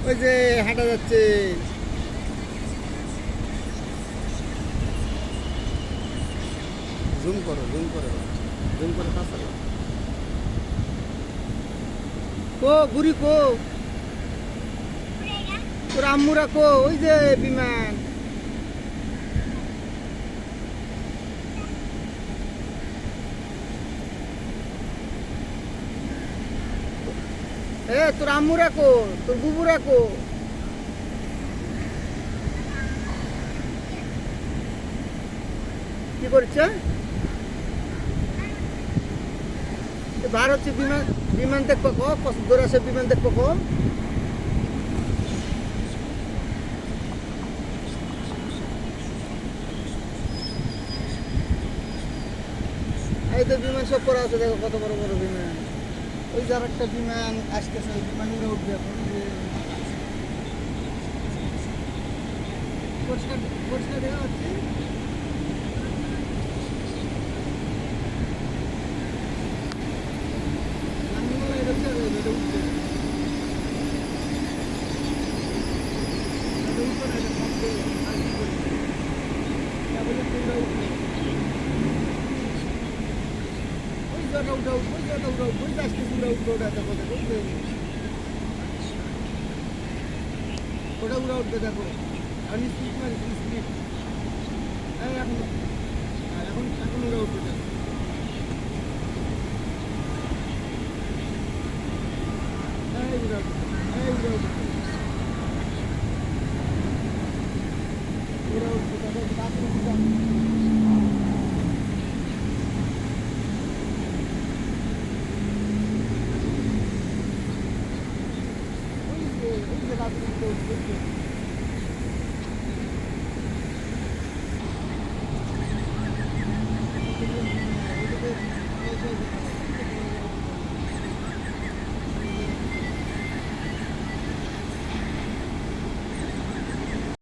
ওই যে হাঁটা যাচ্ছে। জুম করো, জুম করো, জুম করে পাশে লাও। কো বুড়ি কো, তোর আম্মুরা কো? ওই যে বিমান। এ তোর আম্মুরা কো, তোর বুবুরা কো? কি করছে? বার হচ্ছে বিমান। বিমান দেখবো কো, কত দূর আছে বিমান দেখবো কো? এই তো বিমান সব করা আছে, দেখো কত বড় বড় বিমান। ওই যে আর একটা বিমান আসতেছে, ওই বিমান উড়ে উঠবে এখন। পরিষ্কার পরিষ্কার দেখা হচ্ছে। আমি বলে এটা ছেড়ে দেবে, এটা উঠবে। এটা উঠবে না, এটা কমবে, আর কি করবে? এটা বলে তোমরা উঠবে। ওই জায়গা উঠা উঠবে, ওই জায়গা উঠা উঠবে, ওই যে আসতেছে উড়া উঠবে, ওটা দেখো দেখো উঠবে। ওটা উড়া উঠবে দেখো। আর স্পিড মারি স্পিড। এখন এখন এখন উড়া উঠবে দেখো। এই উড়া উঠবে, এই উড়া উঠবে, উড়া উঠবে দেখো, গাছের উপরে। ওই যে গাছের উপরে উঠবে।